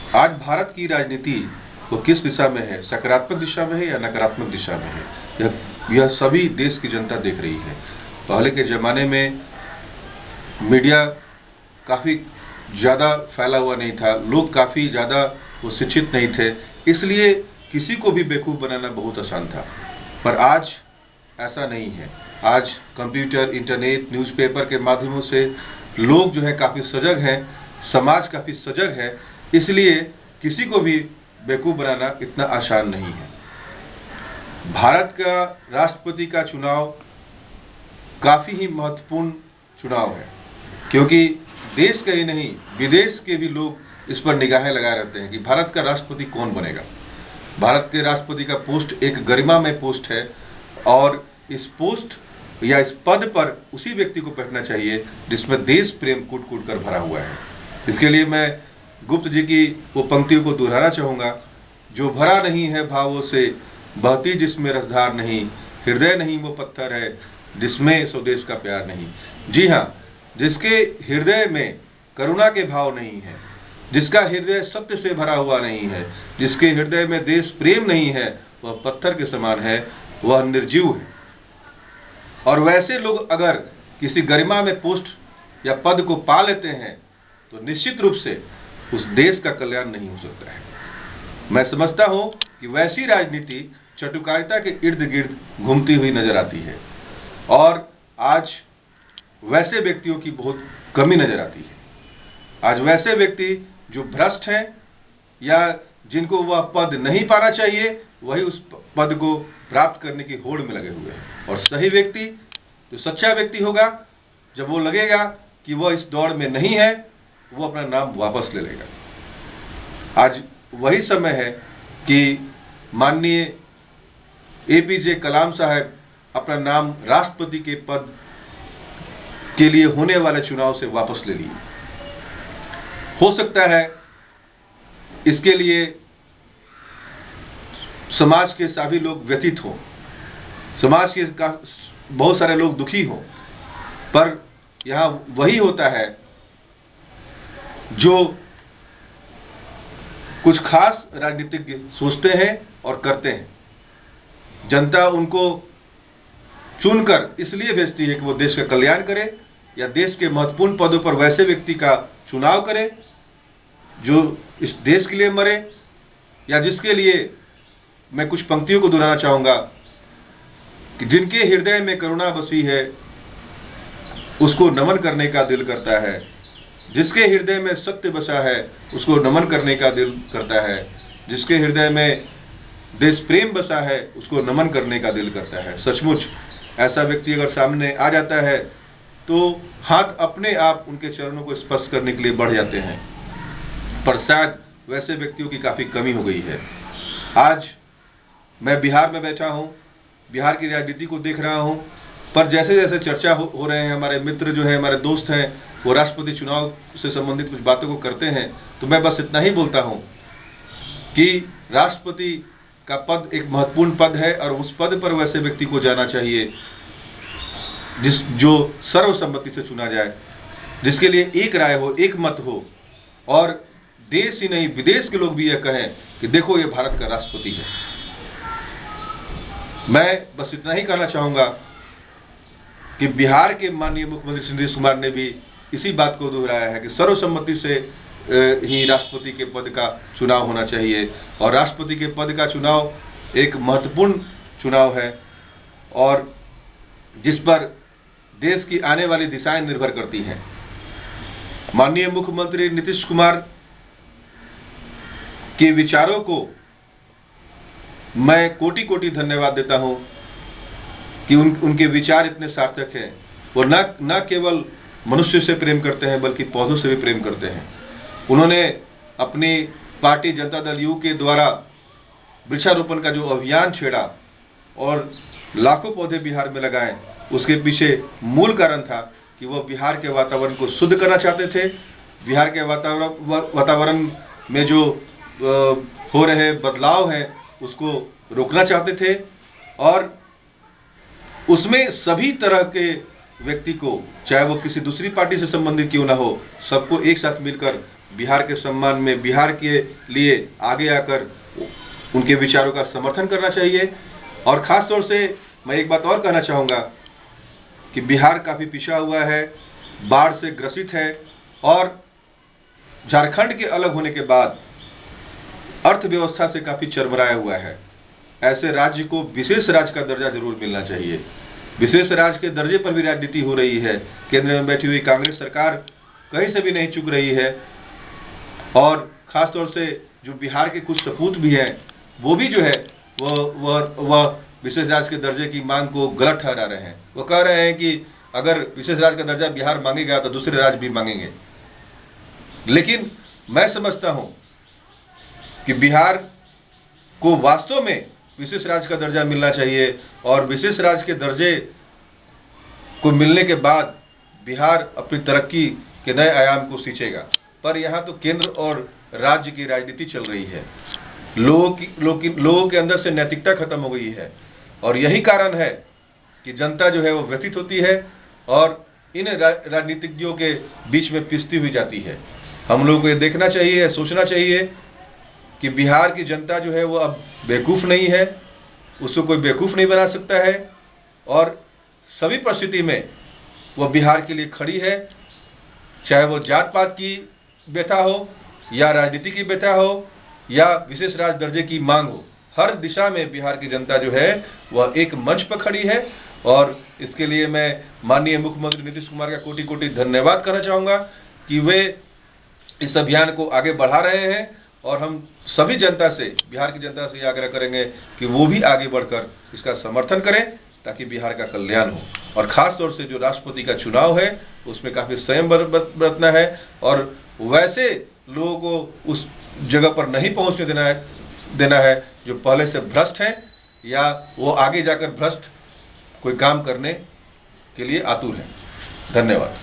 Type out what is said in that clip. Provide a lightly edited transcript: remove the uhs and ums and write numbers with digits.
आज भारत की राजनीति वो किस दिशा में है, सकारात्मक दिशा में है या नकारात्मक दिशा में है, यह सभी देश की जनता देख रही है। पहले के ज़माने में मीडिया काफ़ी ज़्यादा फैला हुआ नहीं था, लोग काफ़ी ज़्यादा वो शिक्षित नहीं थे, इसलिए किसी को भी बेवकूफ़ बनाना बहुत आसान था। पर आज ऐसा नहीं है। आज कंप्यूटर, इंटरनेट, न्यूज़पेपर के माध्यमों से लोग जो है काफ़ी सजग हैं, समाज काफ़ी सजग है, इसलिए किसी को भी बेवकूफ़ बनाना इतना आसान नहीं है। भारत का राष्ट्रपति का चुनाव काफ़ी ही महत्वपूर्ण चुनाव है, क्योंकि देश का ही नहीं विदेश के भी लोग इस पर निगाहें लगाए रहते हैं कि भारत का राष्ट्रपति कौन बनेगा। भारत के राष्ट्रपति का पोस्ट एक गरिमामय पोस्ट है और इस पोस्ट या इस पद पर उसी व्यक्ति को बैठना चाहिए जिसमें देश प्रेम कूट कूट कर भरा हुआ है। इसके लिए मैं गुप्त जी की वो पंक्तियों को दोहराना चाहूँगा, जो भरा नहीं है भावों से, बहती जिसमें रसधार नहीं, हृदय नहीं वो पत्थर है, जिसमें स्वदेश का प्यार नहीं। जी हाँ, जिसके हृदय में करुणा के भाव नहीं है, जिसका हृदय सत्य से भरा हुआ नहीं है, जिसके हृदय में देश प्रेम नहीं है, वह पत्थर के समान है, वह निर्जीव है। और वैसे लोग अगर किसी गरिमा में पोस्ट या पद को पा लेते हैं तो निश्चित रूप से उस देश का कल्याण नहीं हो सकता है। मैं समझता हूं कि वैसी राजनीति चटुकारिता के इर्द गिर्द घूमती हुई नजर आती है और आज वैसे व्यक्तियों की बहुत कमी नजर आती है। आज वैसे व्यक्ति जो भ्रष्ट हैं या जिनको वह पद नहीं पाना चाहिए, वही उस पद को प्राप्त करने की होड़ में लगे हुए हैं। और सही व्यक्ति, जो सच्चा व्यक्ति होगा, जब वो लगेगा कि वह इस दौड़ में नहीं है, वो अपना नाम वापस ले लेगा। आज वही समय है कि माननीय एपीजे कलाम साहब अपना नाम राष्ट्रपति के पद के लिए होने वाले चुनाव से वापस ले लिए। हो सकता है इसके लिए समाज के सभी लोग व्यथित हों, समाज के बहुत सारे लोग दुखी हों, पर यहां वही होता है जो कुछ खास राजनीतिज्ञ सोचते हैं और करते हैं। जनता उनको चुनकर इसलिए भेजती है कि वो देश का कल्याण करे या देश के महत्वपूर्ण पदों पर वैसे व्यक्ति का चुनाव करे जो इस देश के लिए मरे, या जिसके लिए मैं कुछ पंक्तियों को दोहराना चाहूंगा कि जिनके हृदय में करुणा बसी है उसको नमन करने का दिल करता है, जिसके हृदय में सत्य बसा है उसको नमन करने का दिल करता है, जिसके हृदय में देश प्रेम बसा है उसको नमन करने का दिल करता है। सचमुच ऐसा व्यक्ति अगर सामने आ जाता है तो हाथ अपने आप उनके चरणों को स्पर्श करने के लिए बढ़ जाते हैं, पर शायद वैसे व्यक्तियों की काफ़ी कमी हो गई है। आज मैं बिहार में बैठा हूँ, बिहार की राजनीति को देख रहा हूँ, पर जैसे जैसे चर्चा हो रहे हैं, हमारे मित्र जो हैं, हमारे दोस्त हैं, वो राष्ट्रपति चुनाव से संबंधित कुछ बातों को करते हैं, तो मैं बस इतना ही बोलता हूँ कि राष्ट्रपति का पद एक महत्वपूर्ण पद है और उस पद पर वैसे व्यक्ति को जाना चाहिए जो सर्वसम्मति से चुना जाए, जिसके लिए एक राय हो, एक मत हो, और देश ही नहीं विदेश के लोग भी यह कहें कि देखो ये भारत का राष्ट्रपति है। मैं बस इतना ही कहना चाहूंगा कि बिहार के माननीय मुख्यमंत्री नीतीश कुमार ने भी इसी बात को दोहराया है कि सर्वसम्मति से ही राष्ट्रपति के पद का चुनाव होना चाहिए, और राष्ट्रपति के पद का चुनाव एक महत्वपूर्ण चुनाव है और जिस पर देश की आने वाली दिशाएं निर्भर करती हैं। माननीय मुख्यमंत्री नीतीश कुमार के विचारों को मैं कोटि कोटि धन्यवाद देता हूं कि उनके विचार इतने सार्थक हैं। वो न केवल मनुष्य से प्रेम करते हैं बल्कि पौधों से भी प्रेम करते हैं। उन्होंने अपनी पार्टी जनता दल यू के द्वारा वृक्षारोपण का जो अभियान छेड़ा और लाखों पौधे बिहार में लगाए, उसके पीछे मूल कारण था कि वह बिहार के वातावरण को शुद्ध करना चाहते थे। बिहार के वातावरण में जो हो रहे बदलाव हैं उसको रोकना चाहते थे और उसमें सभी तरह के व्यक्ति को, चाहे वो किसी दूसरी पार्टी से संबंधित क्यों ना हो, सबको एक साथ मिलकर बिहार के सम्मान में, बिहार के लिए आगे आकर उनके विचारों का समर्थन करना चाहिए। और खास तौर से मैं एक बात और कहना चाहूँगा कि बिहार काफ़ी पिछड़ा हुआ है, बाढ़ से ग्रसित है और झारखंड के अलग होने के बाद अर्थव्यवस्था से काफ़ी चरमराया हुआ है। ऐसे राज्य को विशेष राज्य का दर्जा जरूर मिलना चाहिए। विशेष राज्य के दर्जे पर भी राजनीति हो रही है। केंद्र में बैठी हुई कांग्रेस सरकार कहीं से भी नहीं चूक रही है और खासतौर से जो बिहार के कुछ सपूत भी हैं वो भी जो है वह विशेष राज्य के दर्जे की मांग को गलत ठहरा रहे हैं। वो कह रहे हैं कि अगर विशेष राज्य का दर्जा बिहार मांगेगा तो दूसरे राज्य भी मांगेंगे। लेकिन मैं समझता हूं कि बिहार को वास्तव में विशेष राज्य का दर्जा मिलना चाहिए और विशेष राज्य के दर्जे को मिलने के बाद बिहार अपनी तरक्की के नए आयाम को सींचेगा। पर यहाँ तो केंद्र और राज्य की राजनीति चल रही है। लोगों के अंदर से नैतिकता खत्म हो गई है और यही कारण है कि जनता जो है वो व्यथित होती है और इन राजनीतिज्ञों के बीच में पिसती हुई जाती है। हम लोगों को ये देखना चाहिए, सोचना चाहिए कि बिहार की जनता जो है वो अब बेवकूफ़ नहीं है, उसको कोई बेवकूफ़ नहीं बना सकता है और सभी परिस्थिति में वो बिहार के लिए खड़ी है, चाहे वो जात पात की व्यथा हो या राजनीति की व्यथा हो या विशेष राज्य दर्जे की मांग हो। हर दिशा में बिहार की जनता जो है वह एक मंच पर खड़ी है और इसके लिए मैं माननीय मुख्यमंत्री नीतीश कुमार का कोटि कोटि धन्यवाद करना चाहूँगा कि वे इस अभियान को आगे बढ़ा रहे हैं और हम सभी जनता से, बिहार की जनता से आग्रह करेंगे कि वो भी आगे बढ़कर इसका समर्थन करें ताकि बिहार का कल्याण हो। और खास तौर से जो राष्ट्रपति का चुनाव है उसमें काफ़ी संयम बरतना है और वैसे लोगों को उस जगह पर नहीं पहुंचने देना है जो पहले से भ्रष्ट हैं या वो आगे जाकर भ्रष्ट कोई काम करने के लिए आतुर हैं। धन्यवाद।